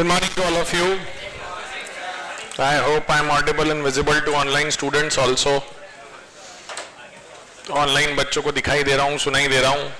Good morning to all of you. I hope I am audible and visible to online students also. Online बच्चों को दिखाई दे रहा हूँ, सुनाई दे रहा हूँ.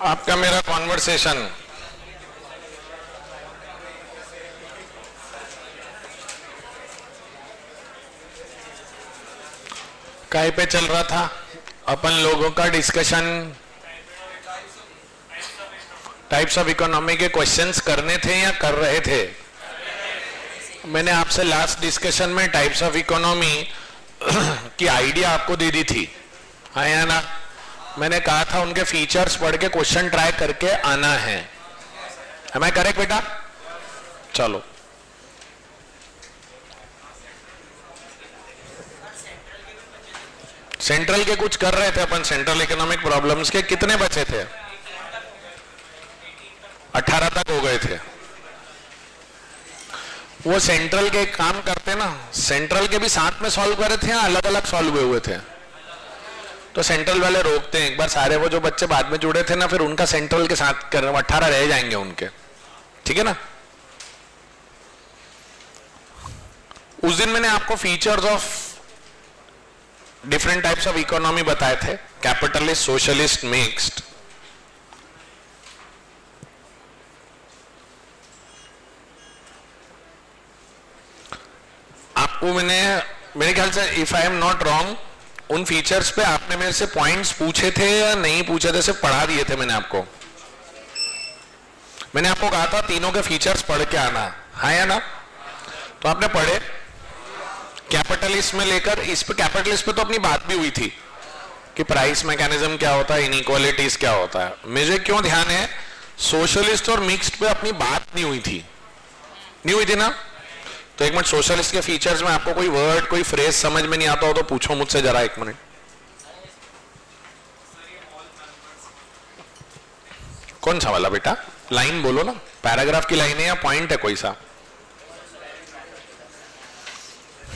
आपका मेरा कॉन्वर्सेशन काय पे चल रहा था? अपन लोगों का डिस्कशन टाइप्स ऑफ इकोनॉमी के क्वेश्चंस करने थे या कर रहे थे? मैंने आपसे लास्ट डिस्कशन में टाइप्स ऑफ इकोनॉमी की आइडिया आपको दे दी थी, हाँ या ना? मैंने कहा था उनके फीचर्स पढ़ के क्वेश्चन ट्राई करके आना है. Am I correct बेटा? चलो. सेंट्रल के कुछ कर रहे थे अपन. सेंट्रल इकोनॉमिक प्रॉब्लम्स के कितने बचे थे? 18 तक हो गए थे. वो सेंट्रल के काम करते ना, सेंट्रल के भी साथ में सॉल्व करे थे या अलग अलग सॉल्व हुए थे? तो सेंट्रल वाले रोकते हैं एक बार. सारे वो जो बच्चे बाद में जुड़े थे ना, फिर उनका सेंट्रल के साथ कर 18 रह जाएंगे उनके. ठीक है ना? उस दिन मैंने आपको features of different types of economy बताए थे. Capitalist, socialist, mixed. आपको मैंने, मेरे ख्याल से if I am not wrong, उन फीचर्स पे आपने मेरे से पॉइंट्स पूछे थे या नहीं पूछे थे? सिर्फ पढ़ा दिए थे मैंने आपको. मैंने आपको कहा था तीनों के फीचर्स पढ़ के आना, हाँ या ना? तो आपने पढ़े. कैपिटलिस्ट में लेकर इस पे, कैपिटलिस्ट पे तो अपनी बात भी हुई थी कि प्राइस मैकेनिज्म क्या होता है, इनइक्वालिटीज क्या होता है. मुझे क्यों ध्यान है सोशलिस्ट और मिक्स्ड पे अपनी बात नहीं हुई थी. नहीं हुई थी ना? तो एक मिनट, सोशलिस्ट के फीचर्स में आपको कोई वर्ड, कोई फ्रेज समझ में नहीं आता हो तो पूछो मुझसे जरा. एक मिनट. कौन सा वाला बेटा? लाइन बोलो ना. पैराग्राफ की लाइन है या पॉइंट है कोई सा?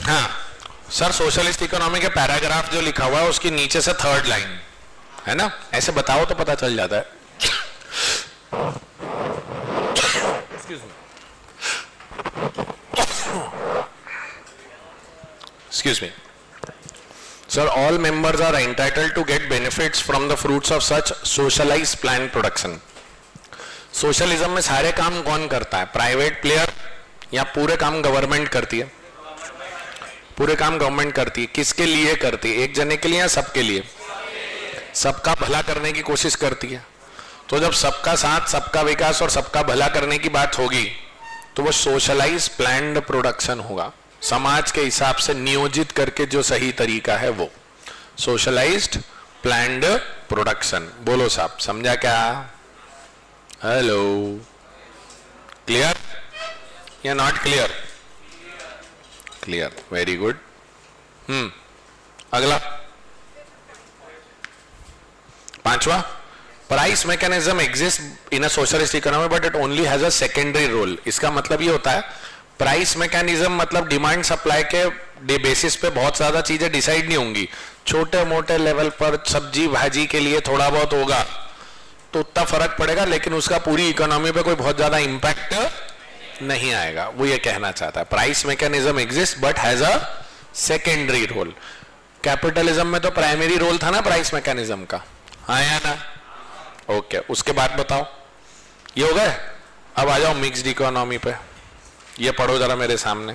हाँ सर, सोशलिस्ट इकोनॉमी के पैराग्राफ जो लिखा हुआ है उसकी नीचे से थर्ड लाइन है ना. ऐसे बताओ तो पता चल जाता है. Excuse me. Sir, all members are entitled to get benefits from the fruits of such socialized planned production. Socialism में सारे काम कौन करता है? प्राइवेट प्लेयर या पूरे काम गवर्नमेंट करती है? पूरे काम गवर्नमेंट करती है. किसके लिए करती है? एक जने के लिए या सबके लिए? सबका भला करने की कोशिश करती है. तो जब सबका साथ, सबका विकास और सबका भला करने की बात होगी तो वो सोशलाइज प्लान्ड प्रोडक्शन होगा. समाज के हिसाब से नियोजित करके जो सही तरीका है वो सोशलाइज्ड प्लान्ड प्रोडक्शन. बोलो साहब, समझा क्या? हेलो, क्लियर या not clear? Clear, very good. अगला, पांचवा. Price mechanism exist in a socialist economy but it only has a secondary role. इसका मतलब ये होता है, प्राइस मैकेनिज्म मतलब डिमांड सप्लाई के बेसिस पे बहुत ज्यादा चीजें डिसाइड नहीं होंगी. छोटे मोटे लेवल पर सब्जी भाजी के लिए थोड़ा बहुत होगा तो उतना फर्क पड़ेगा, लेकिन उसका पूरी इकोनॉमी पे कोई बहुत ज्यादा इंपैक्ट नहीं आएगा. वो ये कहना चाहता है. Price mechanism exist but has a secondary role. Capitalism में तो प्राइमरी रोल था ना प्राइस मैकेनिज्म का, हाँ या ना? ओके, उसके बाद बताओ. ये हो गए. अब आ जाओ मिक्स्ड इकोनॉमी पे. ये पढ़ो जरा मेरे सामने.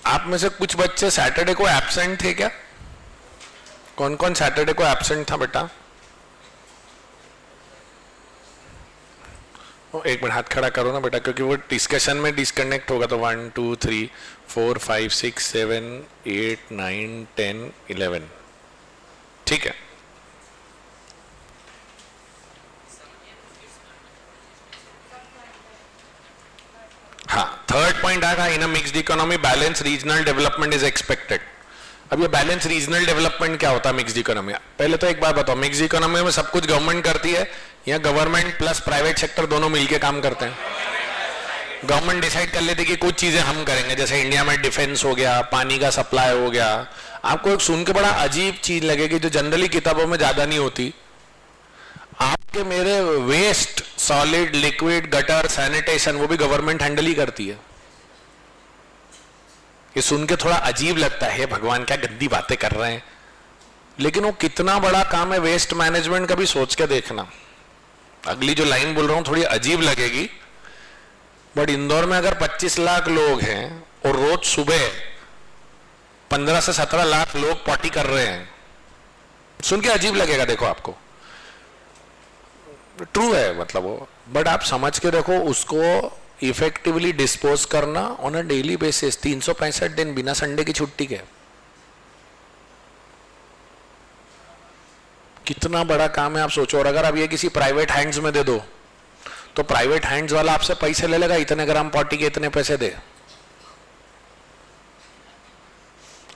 आप में से कुछ बच्चे सैटरडे को एब्सेंट थे क्या? कौन कौन सैटरडे को एब्सेंट था बेटा? एक मिनट हाथ खड़ा करो ना बेटा, क्योंकि वो डिस्कशन में डिस्कनेक्ट होगा। तो 1 2 3 4 5 6 7 8 9 10 11, ठीक है। हाँ, थर्ड पॉइंट आएगा, in a mixed economy balance regional development is expected. अब ये बैलेंस रीजनल डेवलपमेंट क्या होता है मिक्स्ड इकोनॉमी? पहले तो एक बात बताओ, मिक्स्ड इकोनॉमी में सब कुछ गवर्नमेंट करती है या गवर्नमेंट प्लस प्राइवेट सेक्टर दोनों मिलके काम करते हैं? गवर्नमेंट डिसाइड कर लेती है कि कुछ चीजें हम करेंगे, जैसे इंडिया में डिफेंस हो गया, पानी का सप्लाई हो गया। आपको एक सुन के बड़ा अजीब चीज लगेगी जो जनरली किताबों में ज्यादा नहीं होती। आपके मेरे waste, solid, liquid, gutter, sanitation, वो भी गवर्नमेंट हैंडल ही करती है। ये सुन के थोड़ा अजीब लगता है, भगवान क्या गंदी बातें कर रहे हैं, लेकिन वो कितना बड़ा काम है वेस्ट मैनेजमेंट का भी सोच के देखना। अगली जो लाइन बोल रहा हूं थोड़ी अजीब लगेगी, बट इंदौर में अगर 25 लाख लोग हैं और रोज सुबह 15 से 17 लाख लोग पॉटी कर रहे हैं, सुन के अजीब लगेगा। देखो आपको ट्रू है मतलब वो, बट आप समझ के देखो उसको इफेक्टिवली डिस्पोज करना ऑन अ डेली बेसिस, 365 दिन बिना संडे की छुट्टी के। कितना बड़ा काम है आप सोचो। और अगर आप ये किसी प्राइवेट हैंड्स में दे दो तो प्राइवेट हैंड्स वाला आपसे पैसे ले लेगा, इतने ग्राम पॉटी के इतने पैसे दे।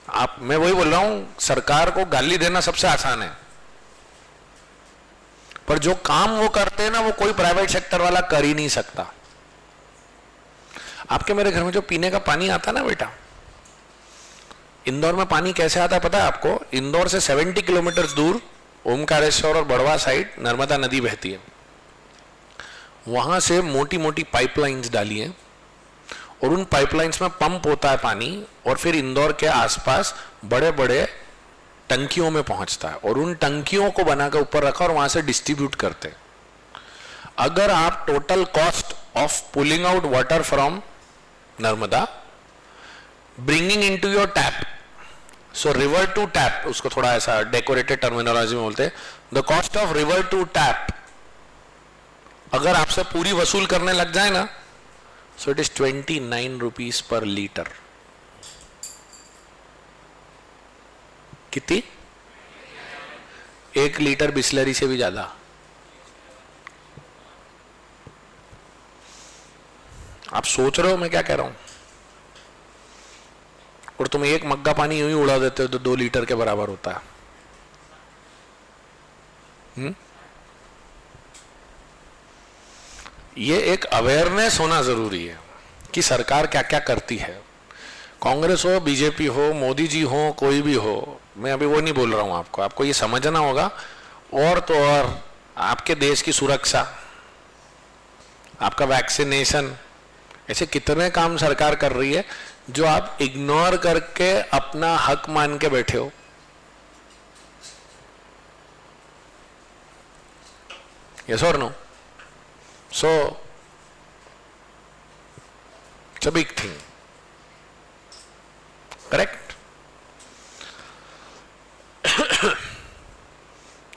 आप, मैं वही बोल रहा हूं, सरकार को गाली देना सबसे आसान है, पर जो काम वो करते हैं ना वो कोई प्राइवेट सेक्टर वाला कर ही नहीं सकता। आपके मेरे घर में जो पीने का पानी आता है ना बेटा, इंदौर में पानी कैसे आता है पता है आपको? इंदौर से 70 किलोमीटर दूर ओमकारेश्वर और बड़वा साइड नर्मदा नदी बहती है, वहां से मोटी मोटी पाइपलाइंस डाली हैं और उन पाइपलाइंस में पंप होता है पानी और फिर इंदौर के आसपास बड़े बड़े टंकियों में पहुंचता है और उन टंकियों को बनाकर ऊपर रखा और वहां से डिस्ट्रीब्यूट करते हैं। अगर आप total cost of pulling out water from Narmada, bringing into your tap, so river to tap, उसको थोड़ा ऐसा डेकोरेटेड टर्मिनोलॉजी में बोलते हैं, the cost of river to tap अगर आपसे पूरी वसूल करने लग जाए ना, so it is 29 rupees per litre. कितनी? 1 लीटर बिस्लरी से भी ज्यादा। आप सोच रहे हो मैं क्या कह रहा हूं? और तुम एक मग्गा पानी यूं ही उड़ा देते हो तो 2 लीटर के बराबर होता है। ये एक अवेयरनेस होना जरूरी है कि सरकार क्या क्या करती है। कांग्रेस हो, बीजेपी हो, मोदी जी हो, कोई भी हो, मैं अभी वो नहीं बोल रहा हूं आपको। आपको ये समझना होगा और तो और आपके देश की सुरक्षा, आपका वैक्सीनेशन, ऐसे कितने काम सरकार कर रही है जो आप इग्नोर करके अपना हक मान के बैठे हो। यस और no? So it's a big thing, correct?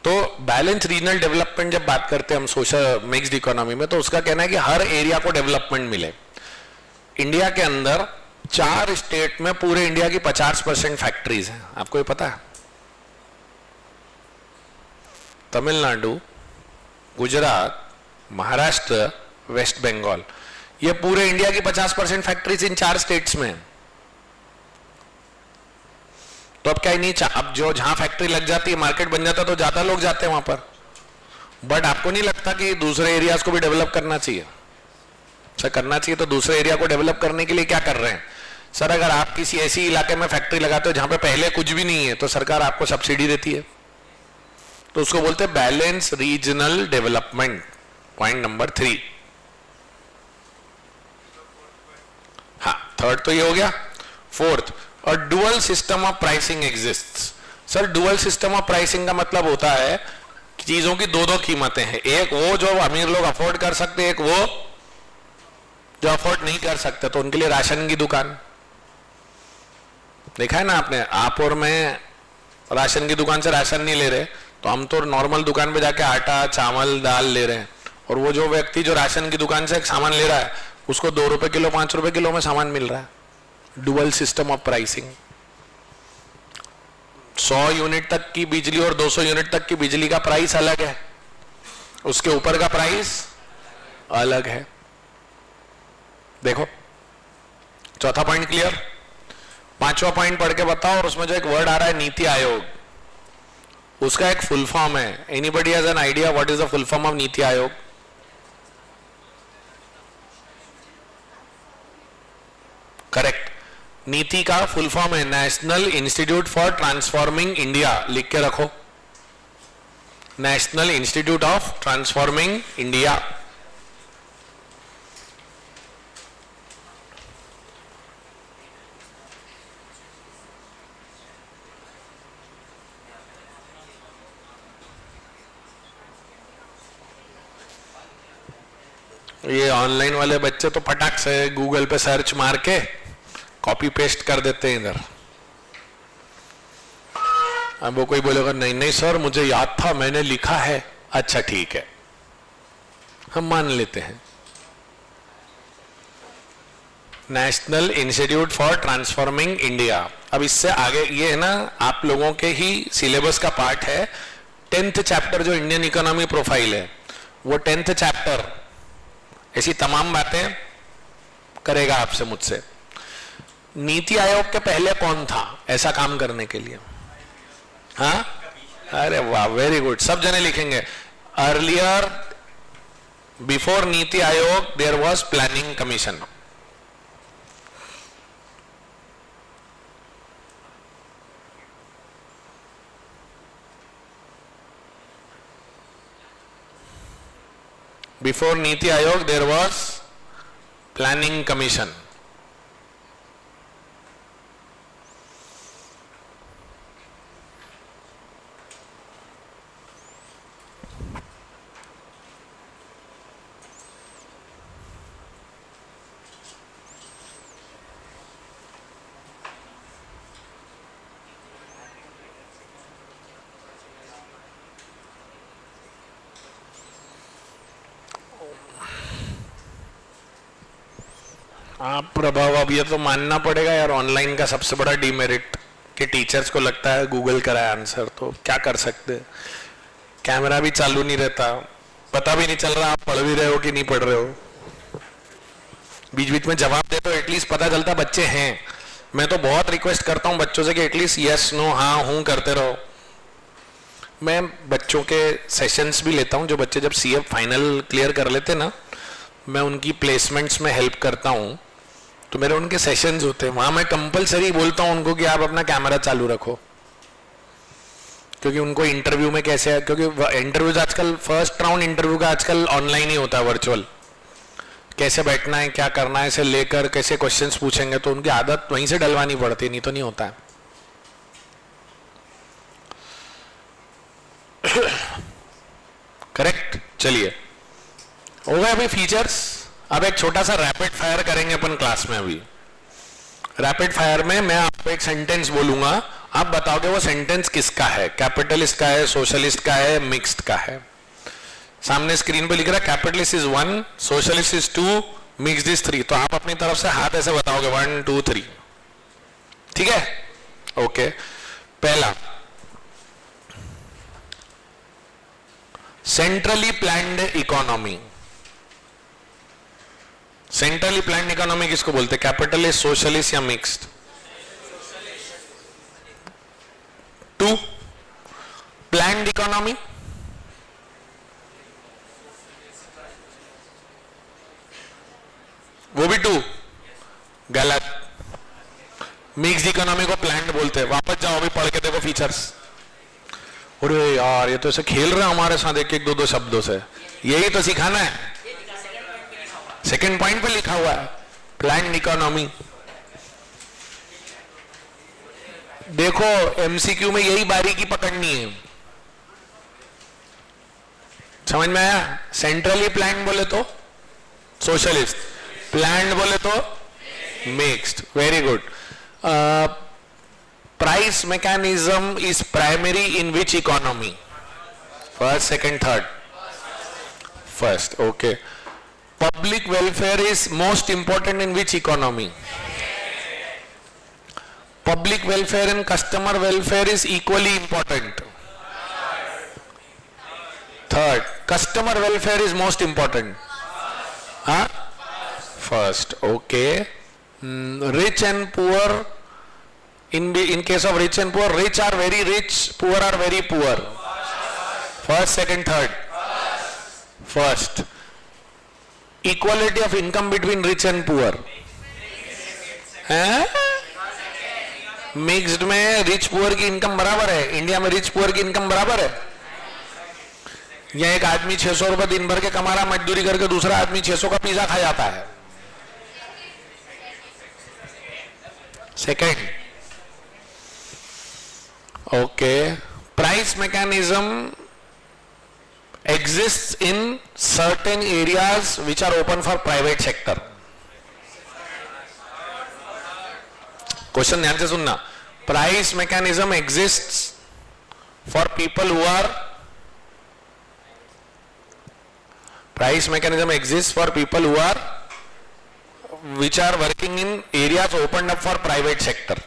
तो बैलेंस रीजनल डेवलपमेंट जब बात करते हैं हम सोशल मिक्स्ड इकोनॉमी में, तो उसका कहना है कि हर एरिया को डेवलपमेंट मिले। इंडिया के अंदर 4 स्टेट में पूरे इंडिया की 50% फैक्ट्रीज हैं, आपको ये पता है? तमिलनाडु, गुजरात, महाराष्ट्र, वेस्ट बंगाल, ये पूरे इंडिया की 50% फैक्ट्रीज इन 4 स्टेट्स में। तो अब क्या ही नहीं, अब जो जहां फैक्ट्री लग जाती है, मार्केट बन जाता है, तो ज्यादा लोग जाते हैं वहां पर। बट आपको नहीं लगता कि दूसरे एरियाज को भी डेवलप करना चाहिए? सर करना चाहिए। तो दूसरे एरिया को डेवलप करने के लिए क्या कर रहे हैं? सर अगर आप किसी ऐसी इलाके में फैक्ट्री लगाते हो जहां पे पहले कुछ भी नहीं है, तो सरकार आपको सब्सिडी देती है, तो उसको बोलते हैं balance regional development. Point number 3। हाँ, थर्ड तो ये हो गया। फोर्थ, और dual system of pricing exists. Sir dual system of pricing का मतलब होता है चीजों की 2 कीमतें हैं, एक वो जो अमीर लोग अफोर्ड कर सकते हैं, एक वो जो अफोर्ड नहीं कर सकते, तो उनके लिए राशन की दुकान। देखा है ना आपने, आप और मैं राशन की दुकान से राशन नहीं ले रहे, तो हम तो नॉर्मल दुकान पे जाके आटा चावल दाल ले रहे हैं, और वो जो व्यक्ति जो राशन की दुकान से सामान ले रहा है उसको 2 रुपए किलो 5 रुपए किलो में सामान मिल रहा है। Dual system of pricing. 100 unit तक की बिजली और 200 यूनिट तक की बिजली का प्राइस अलग है, उसके ऊपर का प्राइस अलग है। देखो, चौथा पॉइंट क्लियर। पांचवा पॉइंट पढ़ के बताओ, और उसमें जो एक वर्ड आ रहा है नीति आयोग, उसका एक फुल फॉर्म है। Anybody has an idea what is the full form of NITI Aayog? Correct, नीति का फुल फॉर्म है national institute for transforming India. लिख के रखो, national institute of transforming India. ये ऑनलाइन वाले बच्चे तो फटाक से गूगल पे सर्च मार के कॉपी पेस्ट कर देते हैं इधर। अब वो कोई बोलेगा नहीं नहीं सर मुझे याद था मैंने लिखा है, अच्छा ठीक है, हम मान लेते हैं। National institute for transforming India. अब इससे आगे ये है ना, आप लोगों के ही सिलेबस का पार्ट है। 10th चैप्टर जो इंडियन इकोनॉमी प्रोफाइल है, वो 10th चैप्टर ऐसी तमाम बातें करेगा आपसे मुझसे। नीति आयोग के पहले कौन था ऐसा काम करने के लिए? हाँ, अरे वाह, वेरी गुड, सब जने लिखेंगे। Earlier before Niti Aayog there was planning commission. Before Niti Aayog there was Planning Commission. आप प्रभाव, अब ये तो मानना पड़ेगा यार, ऑनलाइन का सबसे बड़ा डीमेरिट कि टीचर्स को लगता है गूगल कराए आंसर, तो क्या कर सकते। कैमरा भी चालू नहीं रहता, पता भी नहीं चल रहा आप पढ़ भी रहे हो कि नहीं पढ़ रहे हो। बीच बीच में जवाब दे तो एटलीस्ट पता चलता बच्चे हैं। मैं तो बहुत रिक्वेस्ट करता हूँ बच्चों से कि एटलीस्ट यस नो हाँ हूँ करते रहो। मैं बच्चों के सेशंस भी लेता हूँ, जो बच्चे जब सीए फाइनल क्लियर कर लेते ना, मैं उनकी प्लेसमेंट्स में हेल्प करता हूँ, तो मेरे उनके सेशंस होते हैं, वहां मैं कंपलसरी बोलता हूं उनको कि आप अपना कैमरा चालू रखो, क्योंकि उनको इंटरव्यू में कैसे है, क्योंकि इंटरव्यूज आजकल फर्स्ट राउंड इंटरव्यू का आजकल ऑनलाइन ही होता है, वर्चुअल। कैसे बैठना है, क्या करना है, इसे लेकर कैसे क्वेश्चंस पूछेंगे, तो उनकी आदत वहीं से डलवानी पड़ती है, नहीं तो नहीं होता है। करेक्ट, चलिए हो गए अभी फीचर्स। अब एक छोटा सा रैपिड फायर करेंगे अपन क्लास में। अभी रैपिड फायर में मैं आपको एक सेंटेंस बोलूंगा, आप बताओगे वो सेंटेंस किसका है, कैपिटलिस्ट का है, सोशलिस्ट का है, मिक्स्ड का है। सामने स्क्रीन पे लिख रहा है capitalist is 1, socialist is 2, mixed is 3। तो आप अपनी तरफ से हाथ ऐसे बताओगे 1 2 3, ठीक है? ओके, पहला centrally planned economy. Centrally planned economy किसको बोलते हैं, कैपिटलिस्ट, सोशलिस्ट या मिक्स्ड? 2 प्लान्ड इकोनॉमी, वो भी 2, गलत। मिक्स्ड इकोनॉमी को प्लान्ड बोलते हैं। वापस जाओ, अभी पढ़ के देखो फीचर्स। अरे यार ये तो ऐसे खेल रहे हैं हमारे साथ एक एक 2 शब्दों से, यही तो सिखाना है। सेकेंड पॉइंट पे लिखा हुआ है प्लान्ड इकोनॉमी। देखो एमसीक्यू में यही बारीकी पकड़नी है, समझ में आया? सेंट्रली प्लान्ड बोले तो सोशलिस्ट, प्लान्ड बोले तो mixed. Very good. Price mechanism is primary in which economy? First, second, third? First, okay. Public welfare is most important in which economy? Public welfare and customer welfare is equally important. Third, customer welfare is most important. Huh? First, okay. Rich and poor, in case of rich and poor, rich are very rich, poor are very poor. First, second, third? First. Equality of income between rich and poor? Mixed में rich poor की income बराबर है? India में rich poor की income बराबर है? या एक आदमी 600 रुपए दिन भर के कमा रहा मजदूरी करके, दूसरा आदमी 600 का पिज्जा खा जाता है? Second, okay. Price mechanism exists in certain areas which are open for private sector. Question ध्यान से सुनना. Price mechanism exists for people who are price mechanism exists for people who are which are working in areas opened up for private sector.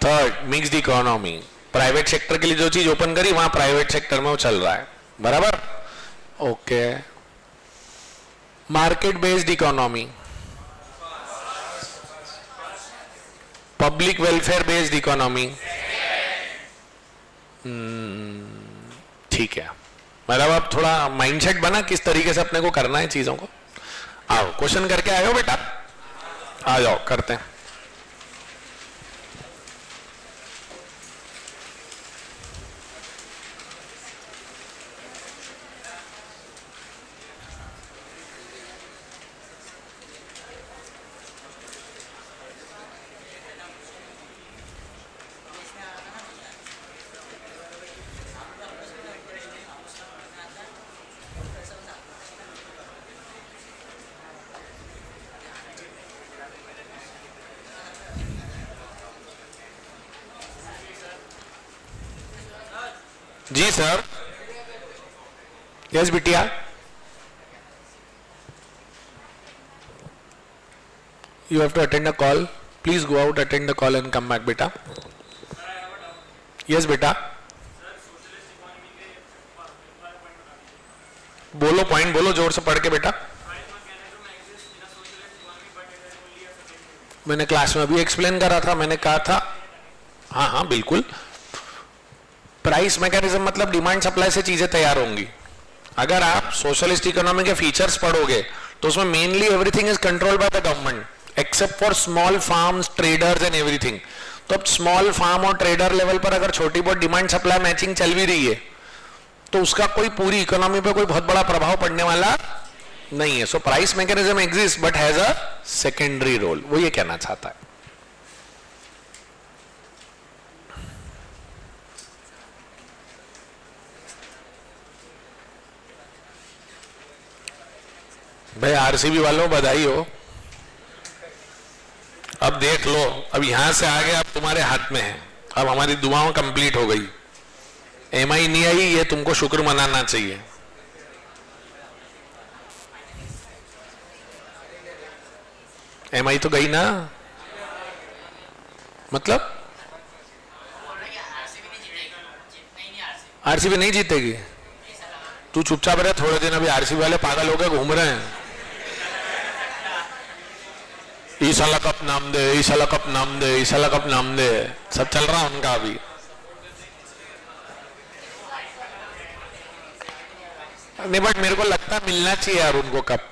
Third, mixed economy. Private sector के लिए जो चीज open करी वहां private sector में वो चल रहा है, बराबर? Okay. Market based economy, public welfare based economy. ठीक है, मतलब अब थोड़ा माइंडसेट बना किस तरीके से अपने को करना है चीजों को. आओ क्वेश्चन करके आए हो बेटा? आ जाओ करते हैं. जी सर. यस बिटिया. You have to attend a call. Please go out, attend the call and come back, बेटा. Yes बेटा. बोलो पॉइंट बोलो जोर से पढ़ के बेटा. मैंने क्लास में अभी एक्सप्लेन करा था, मैंने कहा था. हाँ हाँ बिल्कुल. प्राइस मैकेनिज्म मतलब डिमांड सप्लाई से चीजें तैयार होंगी. अगर आप सोशलिस्ट इकोनॉमी के फीचर्स पढ़ोगे तो उसमें mainly everything is controlled by the government except for small farms, traders and everything. तो अब स्मॉल फार्म और ट्रेडर लेवल पर अगर छोटी बहुत डिमांड सप्लाई मैचिंग चल भी रही है तो उसका कोई पूरी इकोनॉमी पे कोई बहुत बड़ा प्रभाव पड़ने वाला नहीं है. So price mechanism exist but has a secondary role. वो ये कहना चाहता है. भाई आरसीबी वालों बधाई हो. अब देख लो, अब यहां से आगे अब तुम्हारे हाथ में है. अब हमारी दुआओं कंप्लीट हो गई. एमआई नहीं आई, ये तुमको शुक्र मनाना चाहिए. एमआई तो गई ना, मतलब आरसीबी नहीं जीतेगी. तू चुपचाप रहे थोड़े दिन. अभी आरसीबी वाले पागल होकर घूम रहे हैं. ईसाला कप नाम दे, ईसाला कप नाम दे, ईसाला कप नाम दे, सब चल रहा उनका अभी. नहीं बट मेरे को लगता है मिलना चाहिए यार उनको कप.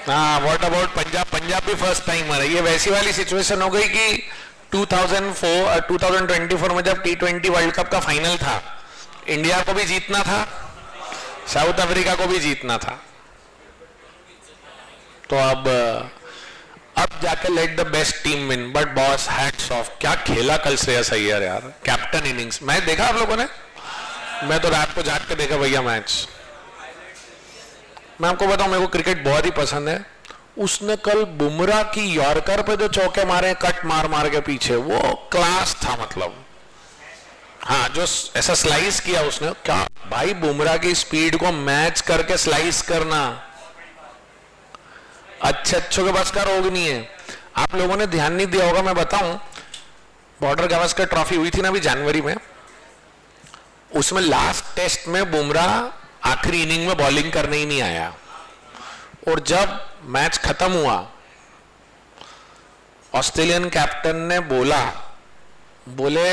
हाँ, व्हाट अबाउट पंजाब? पंजाब भी फर्स्ट टाइम आ रही है. वैसी वाली सिचुएशन हो गई कि 2004 और 2024 में जब T20 वर्ल्ड कप का फाइनल था, इंडिया को भी जीतना था, साउथ अफ्रीका को भी जीतना था. तो अब जाके let the best team win. But boss hats off, क्या खेला कल श्रेयस अय्यर यार. कैप्टन इनिंग्स मैच देखा आप लोगों ने? मैं तो रात को जाग के देखा भैया मैच. मैं आपको बताऊं, मेरे को क्रिकेट बहुत ही पसंद है. उसने कल बुमराह की यॉर्कर पे जो चौके मारे कट मार मार के पीछे, वो क्लास था मतलब। हाँ, जो ऐसा स्लाइस किया उसने, क्या भाई, बुमराह की स्पीड को मैच करके स्लाइस करना अच्छों के बस का रोग नहीं है। आप लोगों ने ध्यान नहीं दिया होगा, मैं बताऊं, बॉर्डर गावस्कर ट्रॉफी हुई थी ना अभी जनवरी में, उसमें लास्ट टेस्ट में बुमराह आखिरी इनिंग में बॉलिंग करने ही नहीं आया, और जब मैच खत्म हुआ ऑस्ट्रेलियन कैप्टन ने बोले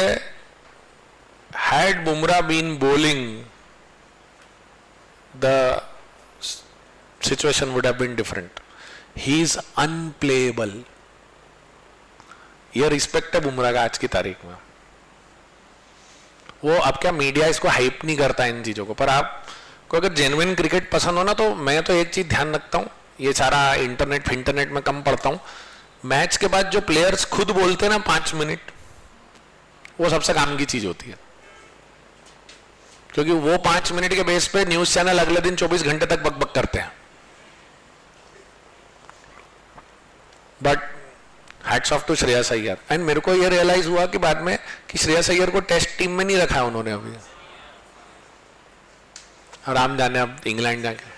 had Bumrah been bowling the situation would have been different, he is unplayable. ये रिस्पेक्ट है बुमराह का आज की तारीख में। वो अब क्या मीडिया इसको हाइप नहीं करता इन चीजों को, पर आपको अगर जेन्युइन क्रिकेट पसंद हो ना, तो मैं तो एक चीज ध्यान रखता हूं, ये सारा इंटरनेट में कम पढ़ता हूं, मैच के बाद जो प्लेयर्स खुद बोलते हैं ना 5 मिनट, वो सबसे काम की चीज होती है, क्योंकि वो 5 मिनट के बेस पे न्यूज चैनल अगले दिन 24 घंटे तक बकबक करते हैं। But hats off to Shreyas Iyer. And मेरे को ये रियलाइज हुआ कि बाद में कि श्रेयस अय्यर को टेस्ट टीम में नहीं रखा उन्होंने अभी, आराम जाने अब इंग्लैंड जाके।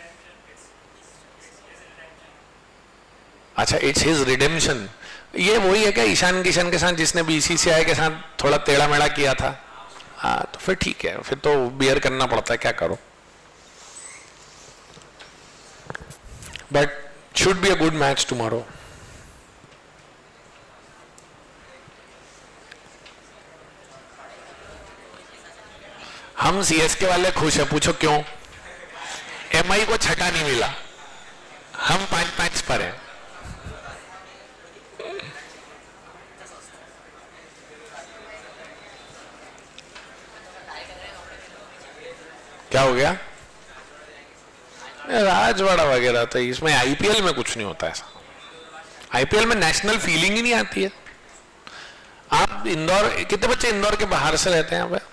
अच्छा, इट्स हिज रिडेम्पशन। ये वही है क्या ईशान किशन के साथ जिसने बीसीसीआई के साथ थोड़ा टेढ़ा मेढ़ा किया था? हाँ, तो फिर ठीक है, फिर तो बियर करना पड़ता है, क्या करो। But should be a good match tomorrow. हम सीएसके वाले खुश है, पूछो क्यों? एमआई को छठा नहीं मिला, हम 5-5 पर हैं। क्या हो गया? राजवाड़ा वगैरह तो इसमें, आईपीएल में कुछ नहीं होता ऐसा। आईपीएल में नेशनल फीलिंग ही नहीं आती है। आप इंदौर, कितने बच्चे इंदौर के बाहर से रहते हैं यहाँ पे?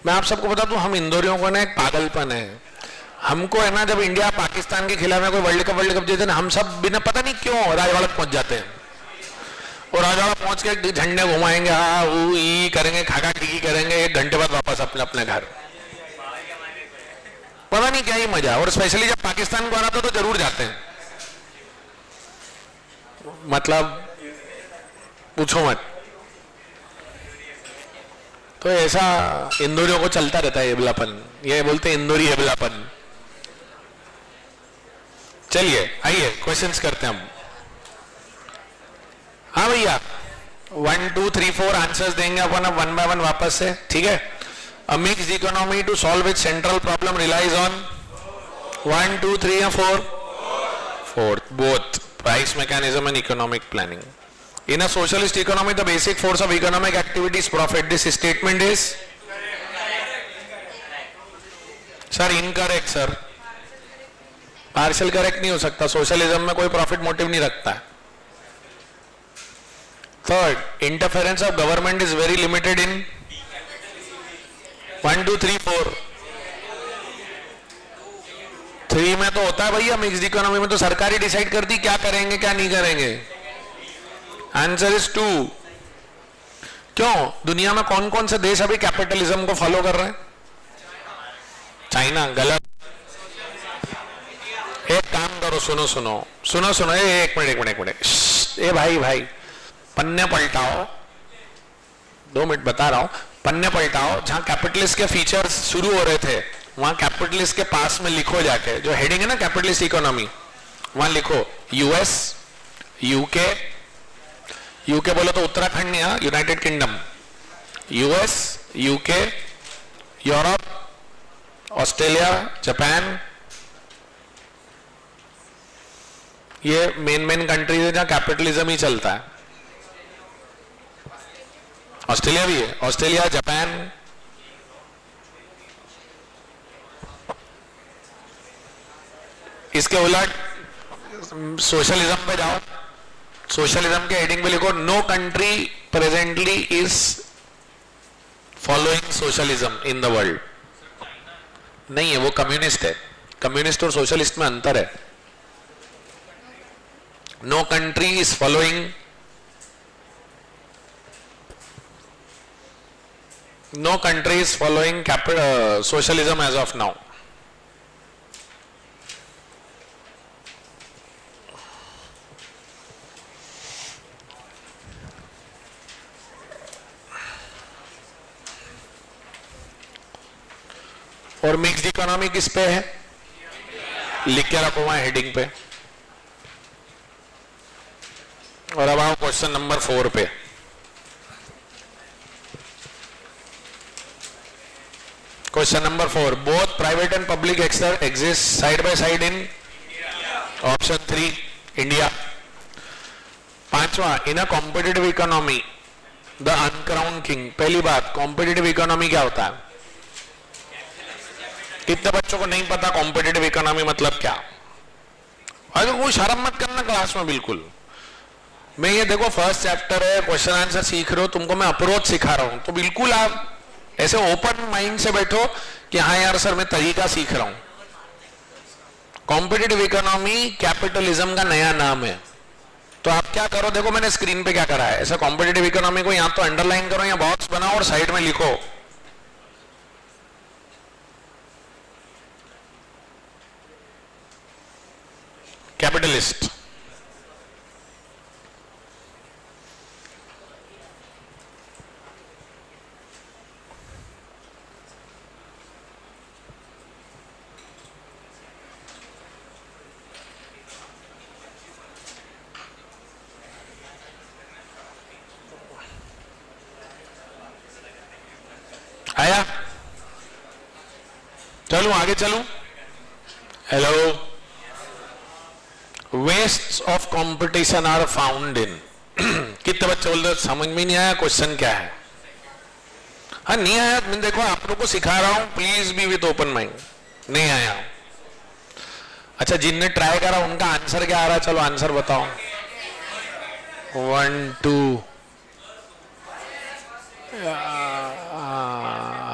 मैं आप सबको बता दूं, हम इंदौरियों को ना एक पागलपन है, हमको है ना, जब इंडिया पाकिस्तान के खिलाफ में कोई वर्ल्ड कप जीते ना, हम सब बिना पता नहीं क्यों राजवाड़ा पहुंच जाते हैं, और राजवाड़ा पहुंच के झंडे घुमाएंगे, हाँ वो ई करेंगे, खाका टिकी करेंगे, 1 घंटे बाद वापस अपने घर। पता नहीं क्या ही मजा। और स्पेशली जब पाकिस्तान को आना था तो जरूर जाते हैं, मतलब पूछो मत। तो ऐसा इंदौरियों को चलता रहता है एबलापन, ये बोलते हैं इंदौरी एबलापन। चलिए आइए क्वेश्चंस करते हैं हम। हाँ भैया, 1 2 3 4 आंसर्स देंगे अपन अब 1 by 1 वापस से, ठीक है? A mixed economy to solve its central problem relies on 1 2 3 या 4? 4, both price mechanism and economic planning. In a socialist economy, the basic force of economic activity is profit. This statement is, sir, incorrect sir. Partial correct नहीं हो सकता। Socialism में कोई profit motive नहीं रखता है। Third, interference of government is very limited इन 1 2 3 4। 3 में तो होता है भैया, मिक्स्ड इकोनॉमी में तो सरकार ही डिसाइड करती क्या करेंगे क्या नहीं करेंगे। Answer is 2। क्यों? दुनिया में कौन कौन से देश अभी कैपिटलिज्म को फॉलो कर रहे हैं? चाइना। गलत। एक काम करो, सुनो सुनो सुनो सुनो, एक मिनट, ए भाई पन्ने पलटाओ, 2 मिनट बता रहा हूं। पन्ने पलटाओ, जहां कैपिटलिस्ट के फीचर्स शुरू हो रहे थे वहां कैपिटलिस्ट के पास में लिखो, जाके जो हेडिंग है ना कैपिटलिस्ट इकोनॉमी, वहां लिखो यूएस, यूके बोलो तो उत्तराखंड नहीं, United kingdom, US, UK, Europe, Australia, Japan, ये मेन कंट्रीज है जहां कैपिटलिज्म ही चलता है। ऑस्ट्रेलिया भी है, ऑस्ट्रेलिया, जापान। इसके उलट सोशलिज्म पे जाओ, सोशलिज्म के हेडिंग पे लिखो no country presently is following socialism in the world. नहीं है, वो कम्युनिस्ट है। कम्युनिस्ट और सोशलिस्ट में अंतर है। No country is following socialism as of now. और मिक्स्ड इकोनॉमी किस पे है? लिख के रखो वहां हेडिंग पे। और अब आओ क्वेश्चन नंबर 4 पे। Question number 4, both private and public exist side by side in option 3 India. पांचवा, in a competitive economy the uncrowned king. पहली बात, कॉम्पिटिटिव इकोनॉमी क्या होता है? कितने बच्चों को नहीं पता कॉम्पिटिटिव इकोनॉमी मतलब क्या? अरे कोई शर्म मत करना क्लास में बिल्कुल। मैं ये देखो फर्स्ट चैप्टर है, क्वेश्चन आंसर सीख रहे हो, तुमको मैं अप्रोच सिखा रहा हूं, तो बिल्कुल आप ऐसे ओपन माइंड से बैठो कि हाँ यार सर मैं तरीका सीख रहा हूं। कॉम्पिटिटिव इकोनॉमी कैपिटलिज्म का नया नाम है। तो आप क्या करो, देखो मैंने स्क्रीन पे क्या करा है, ऐसा कॉम्पिटिटिव इकोनॉमी को या तो अंडरलाइन करो या बॉक्स बनाओ और साइड में लिखो कैपिटलिस्ट। आया? चलूं आगे चलूं? Hello. Wastes of competition are found in. कितने बच्चे बोलते समझ में नहीं आया क्वेश्चन क्या है? हाँ नहीं आया, मैं देखो आप लोगों को सिखा रहा हूं, please be with open mind. नहीं आया? अच्छा, जिनने ट्राई करा उनका आंसर क्या आ रहा है? चलो आंसर बताओ। 1 2।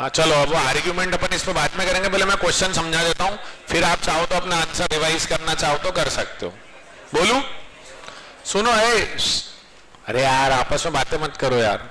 चलो अब आर्ग्यूमेंट अपन इस पर बाद में करेंगे, पहले मैं क्वेश्चन समझा देता हूं, फिर आप चाहो तो अपना आंसर रिवाइज करना चाहो तो कर सकते हो। बोलूं? सुनो है, अरे यार आपस में बातें मत करो यार।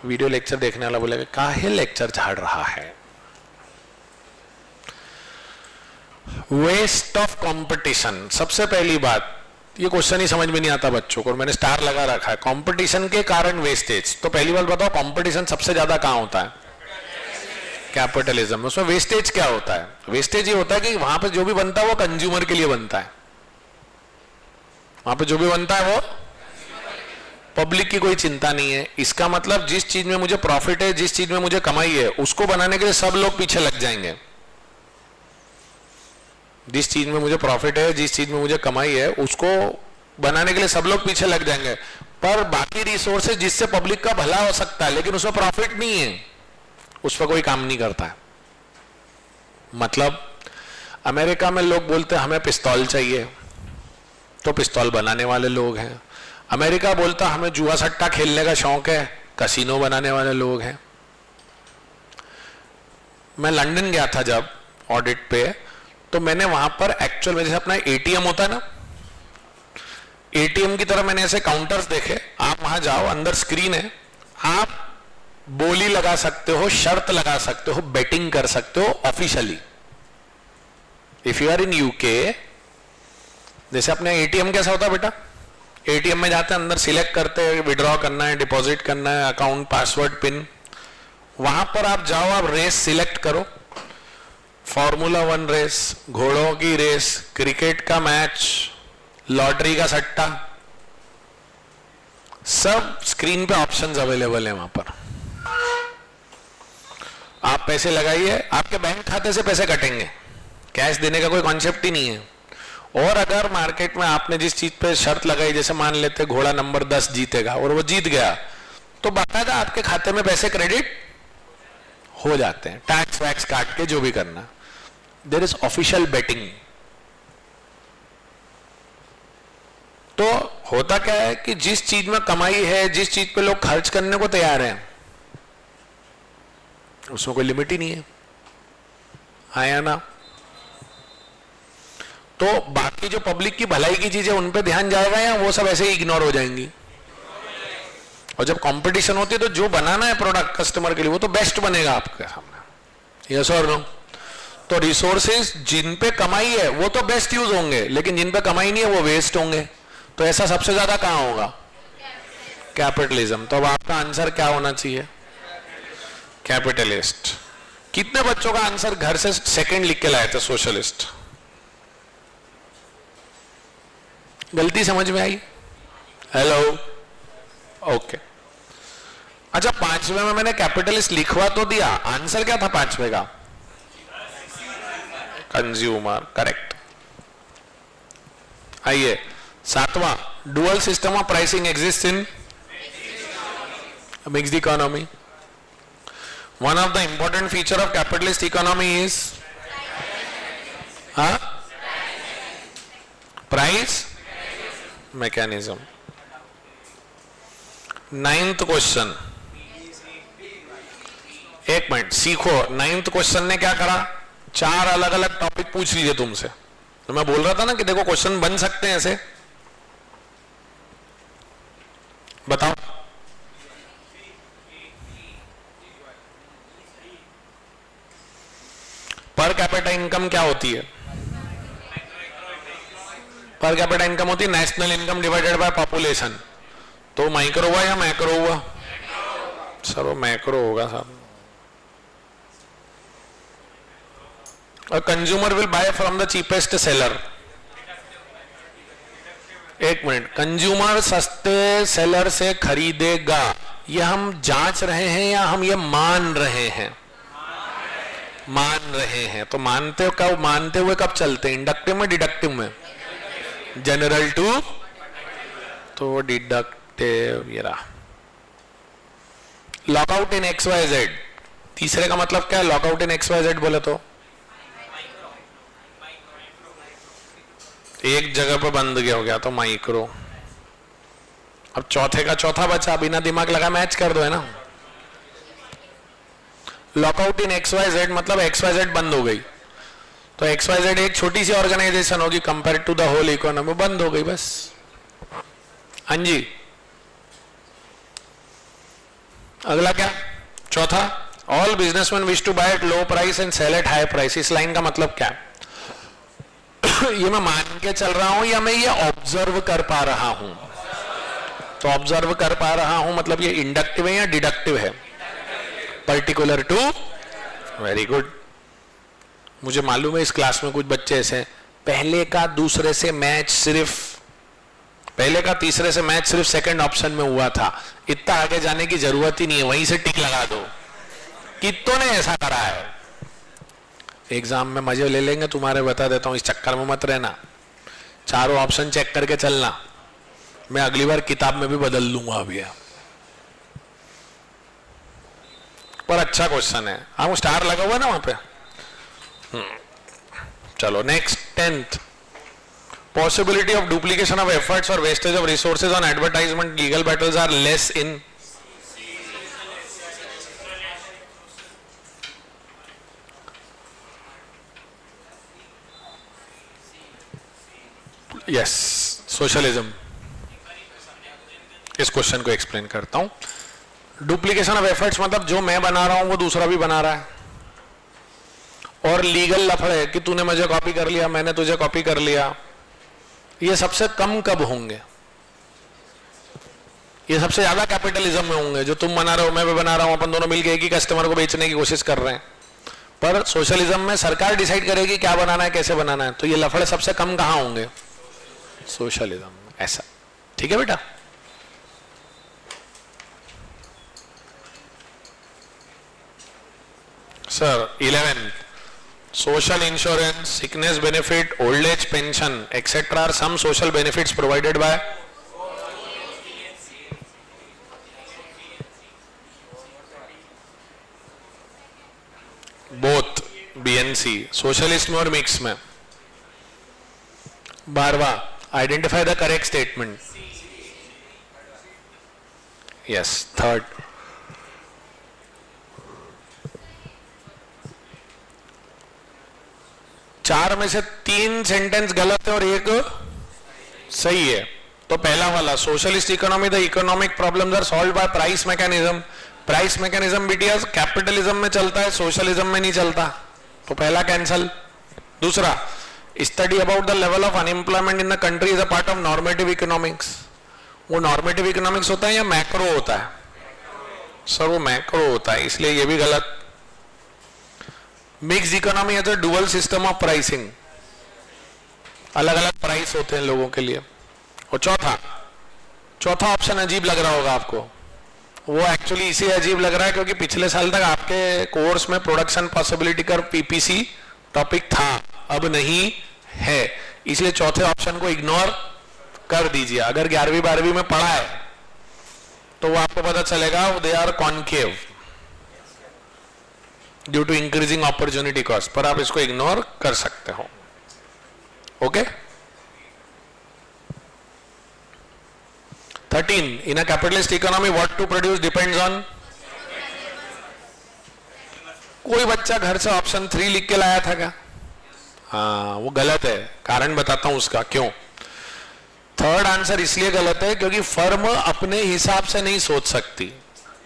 वीडियो लेक्चर देखने वाला बोलेगा काहे लेक्चर झाड़ रहा है। वेस्ट ऑफ कंपटीशन, सबसे पहली बात, ये क्वेश्चन ही समझ में नहीं आता बच्चों को और मैंने स्टार लगा रखा है। कंपटीशन के कारण वेस्टेज। तो पहली बात बताओ, कंपटीशन सबसे ज्यादा कहां होता है? कैपिटलिज्म। उसमें वेस्टेज क्या होता है? वेस्टेज ये होता है कि वहां पे जो भी बनता है वो कंज्यूमर के लिए बनता है। वहां पे जो भी बनता है वो पब्लिक की कोई चिंता नहीं है। इसका मतलब जिस चीज में मुझे प्रॉफिट है, जिस चीज में मुझे कमाई है, उसको बनाने के लिए सब लोग पीछे लग जाएंगे। जिस चीज में मुझे प्रॉफिट है, जिस चीज में मुझे कमाई है, उसको बनाने के लिए सब लोग पीछे लग जाएंगे। पर बाकी रिसोर्सेज जिससे पब्लिक का भला हो सकता है लेकिन उसमें प्रॉफिट नहीं है, उस पर कोई काम नहीं करता है। मतलब अमेरिका में लोग बोलते हैं हमें पिस्तौल चाहिए, तो पिस्तौल बनाने वाले लोग हैं। अमेरिका बोलता हमें जुआ सट्टा खेलने का शौक है, कसिनो बनाने वाले लोग हैं। मैं लंदन गया था जब ऑडिट पे, तो मैंने वहां पर एक्चुअल में जैसे अपना एटीएम होता है ना, एटीएम की तरह मैंने ऐसे काउंटर्स देखे। आप वहां जाओ, अंदर स्क्रीन है, आप बोली लगा सकते हो, शर्त लगा सकते हो, बेटिंग कर सकते हो officially. If you are in UK, जैसे अपने एटीएम कैसा होता है बेटा, एटीएम में जाते हैं, अंदर सिलेक्ट करते हैं विड्रॉ करना है, डिपॉजिट करना है, अकाउंट पासवर्ड पिन। वहां पर आप जाओ, आप रेस सिलेक्ट करो, फॉर्मूला 1 रेस, घोड़ों की रेस, क्रिकेट का मैच, लॉटरी का सट्टा, सब स्क्रीन पे ऑप्शंस अवेलेबल है। वहां पर आप पैसे लगाइए, आपके बैंक खाते से पैसे कटेंगे, कैश देने का कोई कॉन्सेप्ट ही नहीं है। और अगर मार्केट में आपने जिस चीज पे शर्त लगाई, जैसे मान लेते घोड़ा नंबर 10 जीतेगा और वो जीत गया, तो बाकायदा आपके खाते में पैसे क्रेडिट हो जाते हैं, टैक्स वैक्स काट के जो भी करना। There is official betting. तो होता क्या है कि जिस चीज में कमाई है, जिस चीज पे लोग खर्च करने को तैयार हैं, उसमें कोई लिमिट ही नहीं है, आया ना। तो बाकी जो पब्लिक की भलाई की चीजें उन पे ध्यान जाएगा या वो सब ऐसे ही इग्नोर हो जाएंगी। और जब कंपटीशन होती है तो जो बनाना है प्रोडक्ट कस्टमर के लिए वो तो बेस्ट बनेगा आपके सामने, यस और नो। तो रिसोर्सेज जिन पे कमाई है वो तो बेस्ट यूज होंगे, लेकिन जिन पे कमाई नहीं है वो वेस्ट होंगे। तो ऐसा सबसे ज्यादा कहां होगा? कैपिटलिज्म। तो अब आपका आंसर क्या होना चाहिए? कैपिटलिस्ट। कितने बच्चों का आंसर घर से सेकंड लिख के लाए थे? सोशलिस्ट। गलती समझ में आई? Hello, okay. अच्छा, 5वें में मैंने कैपिटलिस्ट लिखवा तो दिया, आंसर क्या था 5वें का? Consumer, correct. आइए 7वां, dual system of pricing exist in mixed economy. One of the important feature of capitalist economy is price mechanism. 9th question, एक मिनट सीखो। 9th क्वेश्चन ने क्या करा? 4 अलग अलग टॉपिक पूछ लीजिए तुमसे। तो मैं बोल रहा था ना कि देखो क्वेश्चन बन सकते हैं ऐसे। बताओ। पर कैपिटा इनकम क्या होती है? पर कैपिटा इनकम होती है national income divided by population. तो माइक्रो हुआ या मैक्रो हुआ? सर वो मैक्रो होगा साहब। और consumer will buy from the cheapest seller. एक मिनट, कंज्यूमर सस्ते सेलर से खरीदेगा, यह हम जांच रहे हैं या हम ये मान रहे हैं? मान रहे हैं। तो मानते हुए कब चलते हैं? इंडक्टिव में, डिडक्टिव में? जनरल टू, तो डिडक्टिव। ये रहा। लॉकआउट इन XYZ, तीसरे का मतलब क्या है? लॉकआउट इन XYZ बोले तो एक जगह पर बंद गया हो गया तो माइक्रो। अब चौथे का चौथा बचा, बिना दिमाग लगा मैच कर दो, है ना। लॉकआउट इन XYZ मतलब XYZ बंद हो गई, तो XYZ एक छोटी सी ऑर्गेनाइजेशन होगी compare to the whole economy, बंद हो गई बस। हाँ जी, अगला क्या? चौथा, all businessman wish to buy at low price and sell at high price. इस लाइन का मतलब क्या है? ये मैं मान के चल रहा हूं या मैं ये ऑब्जर्व कर पा रहा हूं? तो ऑब्जर्व कर पा रहा हूं मतलब ये इंडक्टिव है या डिडक्टिव है? Particular to. Very good. मुझे मालूम है इस क्लास में कुछ बच्चे ऐसे पहले का दूसरे से मैच सिर्फ, पहले का तीसरे से मैच सिर्फ सेकंड ऑप्शन में हुआ था, इतना आगे जाने की जरूरत ही नहीं है, वहीं से टिक लगा दो। कितनों ने ऐसा करा है? एग्जाम में मजे ले लेंगे तुम्हारे, बता देता हूं, इस चक्कर में मत रहना। चारों ऑप्शन चेक करके चलना। मैं अगली बार किताब में भी बदल लूंगा अभी। पर अच्छा क्वेश्चन है। हाँ, स्टार लगा हुआ ना वहां पे। चलो next, 10th, possibility of duplication of efforts और wastage of resources on advertisement legal battles are less in. Yes, socialism. इस क्वेश्चन को एक्सप्लेन करता हूं। डुप्लीकेशन ऑफ एफर्ट्स मतलब जो मैं बना रहा हूं वो दूसरा भी बना रहा है, और लीगल लफड़े कि तूने मुझे कॉपी कर लिया, मैंने तुझे कॉपी कर लिया, ये सबसे कम कब होंगे? ये सबसे ज्यादा कैपिटलिज्म में होंगे। जो तुम बना रहे हो मैं भी बना रहा हूं, अपन दोनों मिलकर एक ही कस्टमर को बेचने की कोशिश कर रहे हैं। पर सोशलिज्म में सरकार डिसाइड करेगी क्या बनाना है, कैसे बनाना है, तो ये लफड़े सबसे कम कहां होंगे? सोशलिज्म। ऐसा ठीक है बेटा? Sir 11, social insurance, sickness benefit, old age pension, etc. are some social benefits provided by both BNC, socialist में और मिक्स में. 12वां, identify the correct statement. Yes, third. चार में से 3 सेंटेंस गलत है और एक सही है. तो पहला वाला, socialist economy the economic problems are solved by price mechanism. Price mechanism बिटिया कैपिटलिज्म में चलता है, सोशलिज्म में नहीं चलता, तो पहला कैंसल. दूसरा, study about the level of unemployment in the country is a part of normative economics. वो नॉर्मेटिव इकोनॉमिक्स होता है या मैक्रो होता है? सर वो मैक्रो होता है, इसलिए ये भी गलत. मिक्स्ड इकोनॉमी है तो डुअल सिस्टम ऑफ प्राइसिंग, अलग अलग प्राइस होते हैं लोगों के लिए. और चौथा ऑप्शन अजीब लग रहा होगा आपको. वो एक्चुअली इसे अजीब लग रहा है क्योंकि पिछले साल तक आपके कोर्स में production possibility curve PPC topic था, अब नहीं है, इसलिए चौथे ऑप्शन को इग्नोर कर दीजिए. अगर 11वीं 12वीं में पढ़ा है तो वो आपको पता चलेगा they are concave due to increasing opportunity cost, पर आप इसको इग्नोर कर सकते हो. Okay. 13, in a capitalist economy what to produce depends on. कोई बच्चा घर से ऑप्शन 3 लिख के लाया था क्या? हाँ, वो गलत है. कारण बताता हूं उसका क्यों. थर्ड आंसर इसलिए गलत है क्योंकि फर्म अपने हिसाब से नहीं सोच सकती.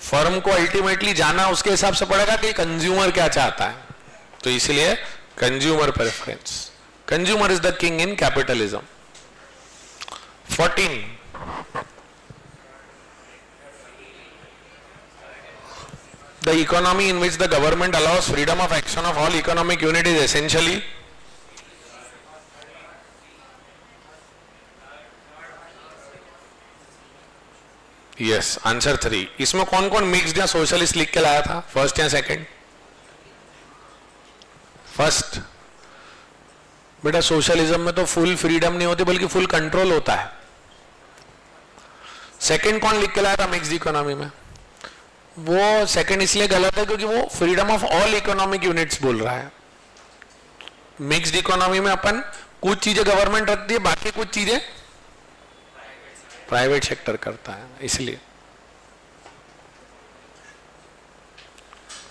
फर्म को अल्टीमेटली जाना उसके हिसाब से पड़ेगा कि कंज्यूमर क्या चाहता है, तो इसलिए consumer preference. Consumer is the king in capitalism. 14, the economy in which the government allows freedom of action of all economic unit is essentially. Yes, answer 3. इसमें कौन कौन मिक्स्ड या सोशलिस्ट लिख के लाया था, फर्स्ट या सेकंड? फर्स्ट. बेटा सोशलिज्म में तो फुल फ्रीडम नहीं होती बल्कि फुल कंट्रोल होता है. सेकंड कौन लिख के लाया था मिक्स्ड इकोनॉमी में? वो सेकंड इसलिए गलत है क्योंकि वो freedom of all economic units बोल रहा है. मिक्स्ड इकोनॉमी में अपन कुछ चीजें गवर्नमेंट रखती है, बाकी कुछ चीजें प्राइवेट सेक्टर करता है, इसलिए.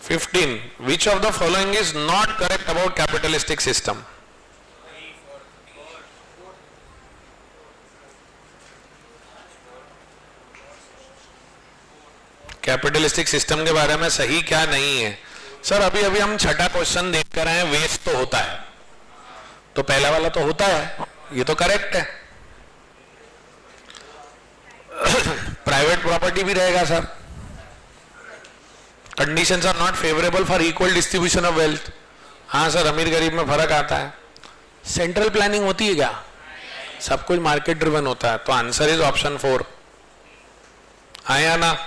15, which of the following is not correct about capitalistic system? Capitalistic system के बारे में सही क्या नहीं है? सर अभी अभी हम छठा क्वेश्चन देख कर आए हैं, वेस्ट तो होता है, तो पहला वाला तो होता है, ये तो करेक्ट है. प्राइवेट प्रॉपर्टी भी रहेगा sir. Conditions are not favourable for equal distribution of wealth. हाँ सर, अमीर गरीब में फर्क आता है. सेंट्रल प्लानिंग होती है क्या? सब कुछ मार्केट ड्रिवन होता है, तो आंसर इज ऑप्शन 4. आया ना?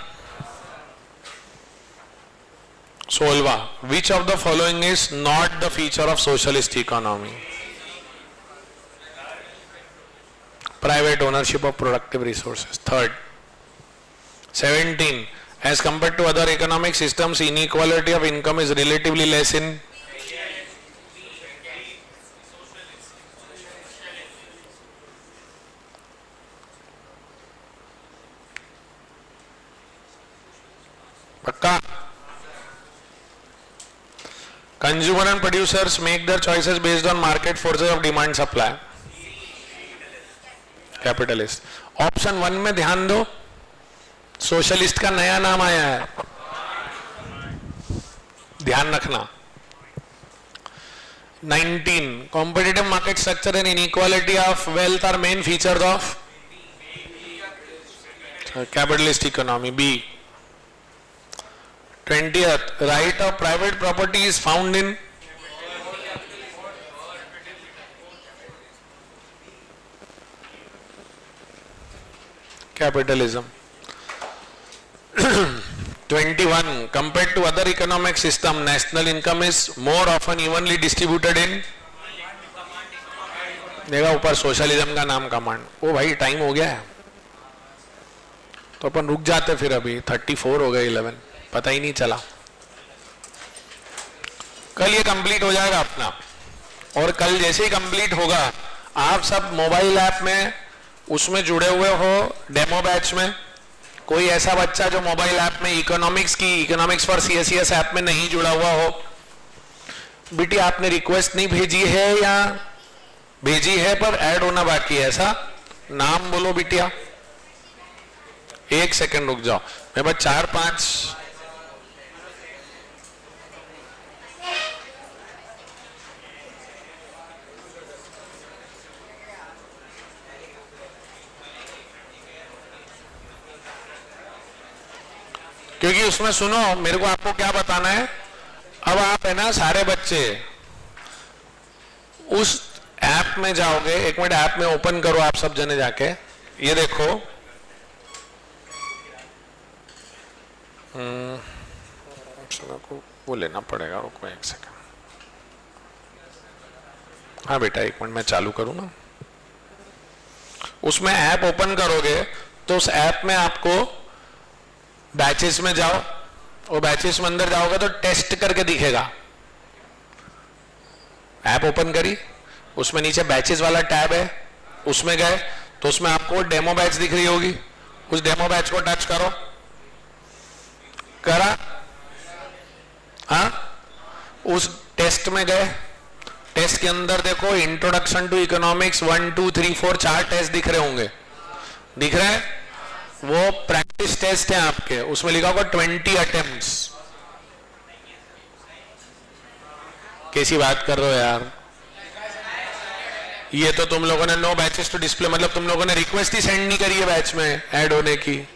16, which of the following is not the feature of socialist economy? Private ownership of productive resources. Third. 17, as compared to other economic systems, inequality of income is relatively less in. पक्का? Consumer and producers make their choices based on market forces of demand supply. Capitalist. Option 1 में ध्यान दो, socialist का नया नाम आया है, ध्यान रखना. 19, competitive market structure and inequality of wealth are main features of capitalist economy. B. 20th, right of private property is found in. Capitalism. 21 compared to other economic system, national income is more often evenly distributed in, देखा ऊपर socialism का नाम command. ओ भाई time हो गया है तो अपन रुक जाते फिर, अभी 34 हो गए, 11 पता ही नहीं चला। कल ये कंप्लीट हो जाएगा अपना, और कल जैसे ही कंप्लीट होगा आप सब मोबाइल ऐप में उसमें जुड़े हुए हो डेमो बैच में। कोई ऐसा बच्चा जो मोबाइल ऐप में इकोनॉमिक्स फॉर सीएसईएस ऐप में नहीं जुड़ा हुआ हो, बेटी आपने रिक्वेस्ट नहीं भेजी है या भेजी है पर ऐड होना बाकी है, ऐसा नाम बोलो बिटिया। एक सेकंड रुक जाओ, मैं बस 4-5 क्योंकि उसमें सुनो मेरे को आपको क्या बताना है। अब आप है ना सारे बच्चे उस ऐप में जाओगे, एक मिनट ऐप में ओपन करो आप सब जने जाके, ये देखो को वो लेना पड़ेगा, रुको एक सेकंड। हाँ बेटा एक मिनट मैं चालू करूं ना। उसमें ऐप ओपन करोगे तो उस ऐप में आपको बैचेस में जाओ, और बैचेस में अंदर जाओगे तो टेस्ट करके दिखेगा। ऐप ओपन करी, उसमें नीचे बैचेस वाला टैब है, उसमें गए तो उसमें आपको डेमो बैच दिख रही होगी, उस डेमो बैच को टच करो। करा? हाँ, उस टेस्ट में गए, टेस्ट के अंदर देखो इंट्रोडक्शन टू इकोनॉमिक्स 1 2 3 4 4 टेस्ट दिख रहे होंगे, दिख रहे हैं? वो प्रैक्टिस टेस्ट है आपके, उसमें लिखा होगा 20 अटेम्प्ट्स। कैसी बात कर रहे हो यार, ये तो तुम लोगों ने नो बैचेस टू डिस्प्ले, मतलब तुम लोगों ने रिक्वेस्ट ही सेंड नहीं करी है बैच में ऐड होने की।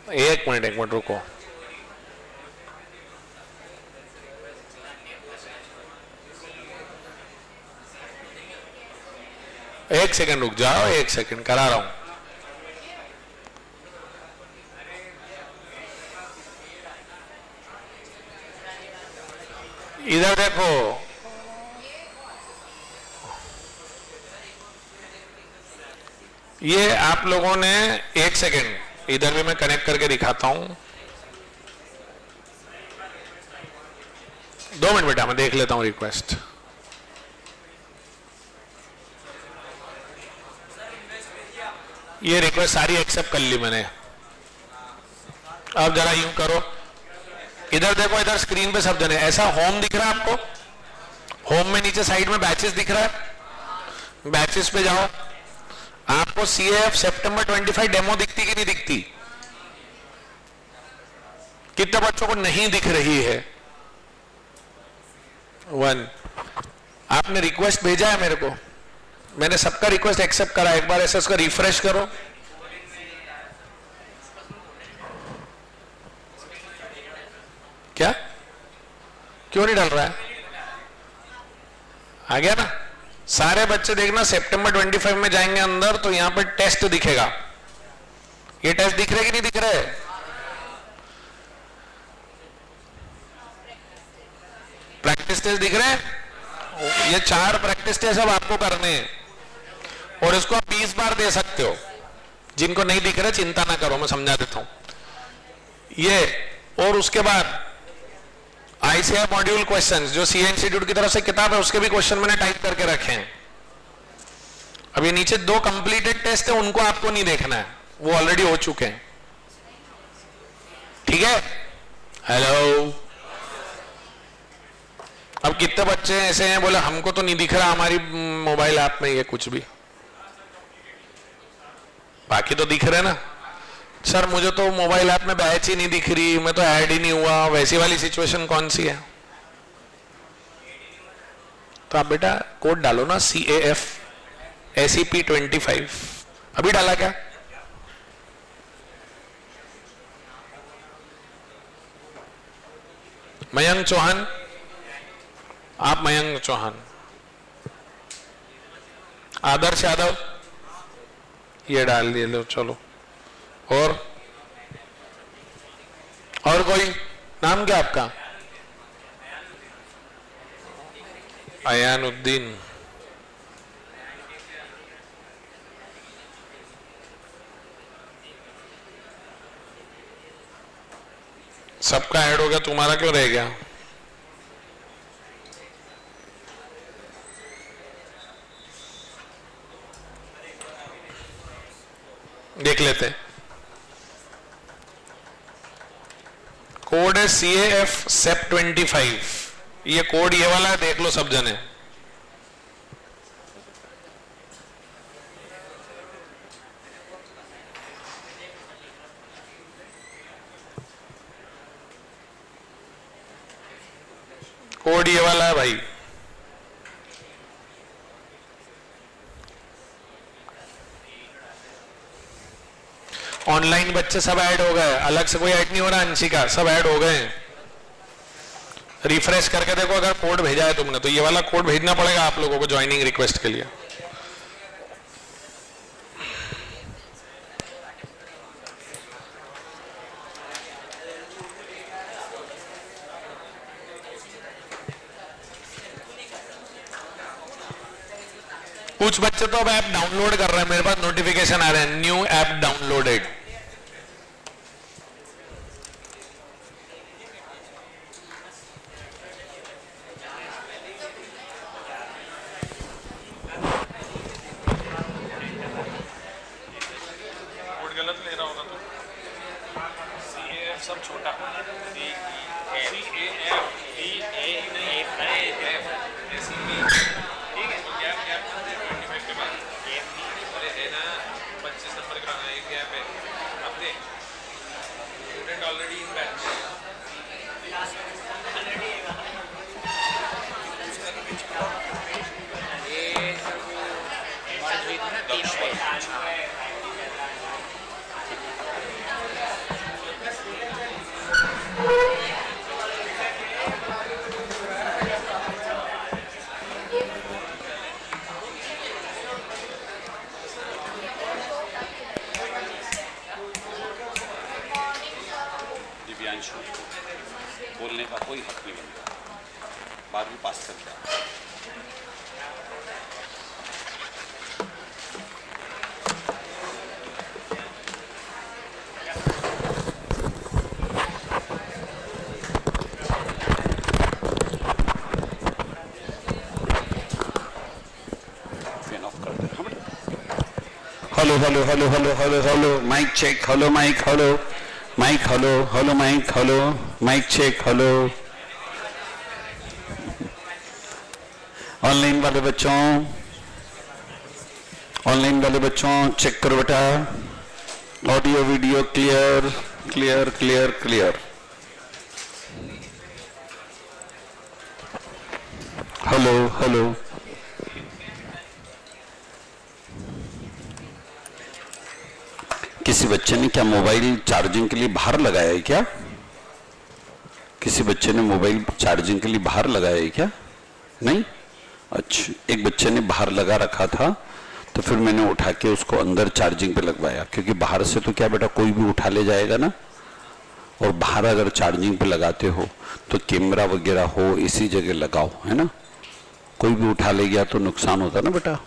एक मिनट रुको, एक सेकंड रुक जाओ, एक सेकंड करा रहा हूं। इधर देखो, ये आप लोगों ने, एक सेकंड इधर भी मैं कनेक्ट करके दिखाता हूं, 2 मिनट बेटा मैं देख लेता हूं रिक्वेस्ट। ये रिक्वेस्ट सारी एक्सेप्ट कर ली मैंने। अब जरा यूं करो, इधर देखो, इधर स्क्रीन पे सब जने, ऐसा होम दिख रहा है आपको? होम में नीचे साइड में बैचेस दिख रहा है, बैचेस पे जाओ, आपको सीएएफ सितंबर 25 डेमो दिखती कि नहीं दिखती? कितने बच्चों को नहीं दिख रही है? 1। आपने रिक्वेस्ट भेजा है मेरे को, मैंने सबका रिक्वेस्ट एक्सेप्ट करा, एक बार ऐसे उसका रिफ्रेश करो। क्या? क्यों नहीं डल रहा है? आ गया ना? सारे बच्चे देखना सितंबर 25 में जाएंगे अंदर तो यहां पर टेस्ट दिखेगा। ये टेस्ट दिख रहे कि नहीं दिख रहे? प्रैक्टिस टेस्ट दिख रहे हैं? ये 4 प्रैक्टिस टेस्ट अब आपको करने हैं, और इसको आप 20 बार दे सकते हो। जिनको नहीं दिख रहे चिंता ना करो, मैं समझा देता हूं ये। और उसके बाद आईसीआई मॉड्यूल क्वेश्चंस, जो सीए इंस्टीट्यूट की तरफ से किताब है उसके भी क्वेश्चन मैंने टाइप करके रखे हैं। अब ये नीचे 2 कंप्लीटेड टेस्ट है, उनको आपको नहीं देखना है, वो ऑलरेडी हो चुके हैं। ठीक है? हेलो, अब कितने बच्चे ऐसे हैं बोले हमको तो नहीं दिख रहा हमारी मोबाइल ऐप में ये कुछ भी, बाकी तो दिख रहे ना। सर मुझे तो मोबाइल ऐप में बैच ही नहीं दिख रही, मैं तो ऐड ही नहीं हुआ, वैसी वाली सिचुएशन कौन सी है? तो आप बेटा कोड डालो ना, CAF SEP 25। अभी डाला क्या? मयंक चौहान, आप मयंक चौहान, आदर्श यादव, ये डाल दिए लो, चलो। और और कोई? नाम क्या आपका? अयानुद्दीन। सबका ऐड हो गया, तुम्हारा क्यों रह गया? देख लेते हैं। कोड है CAF SEP 25। ये कोड ये वाला है, देख लो सब जने। कोड ये वाला है भाई। ऑनलाइन बच्चे सब ऐड हो गए, अलग से कोई ऐड नहीं हो रहा। अंशिका, सब ऐड हो गए। रिफ्रेश करके देखो, अगर कोड भेजा है तुमने तो ये वाला कोड भेजना पड़ेगा आप लोगों को ज्वाइनिंग रिक्वेस्ट के लिए। कुछ बच्चे तो अब ऐप डाउनलोड कर रहे हैं, मेरे पास नोटिफिकेशन आ रहे हैं, न्यू ऐप डाउनलोडेड। कोड गलत ले रहा होगा तो CAF सब छोटा बोलने का कोई हक नहीं बनता, 12वीं पास कर गया। Hello hello hello hello hello hello, mike check, hello mike, hello mike, hello hello mike, hello mike check, hello. Online वाले बच्चों चेक करो बेटा, audio video clear clear clear clear. Hello hello, किसी बच्चे ने क्या मोबाइल चार्जिंग के लिए बाहर लगाया है क्या? किसी बच्चे ने मोबाइल चार्जिंग के लिए बाहर लगाया है क्या? नहीं? अच्छा, एक बच्चे ने बाहर लगा रखा था तो फिर मैंने उठा के उसको अंदर चार्जिंग पे लगवाया, क्योंकि बाहर से तो क्या बेटा कोई भी उठा ले जाएगा ना, और बाहर अगर चार्जिंग पे लगाते हो तो कैमरा वगैरह हो, इसी जगह लगाओ, है ना। कोई भी उठा ले गया तो नुकसान होता ना बेटा।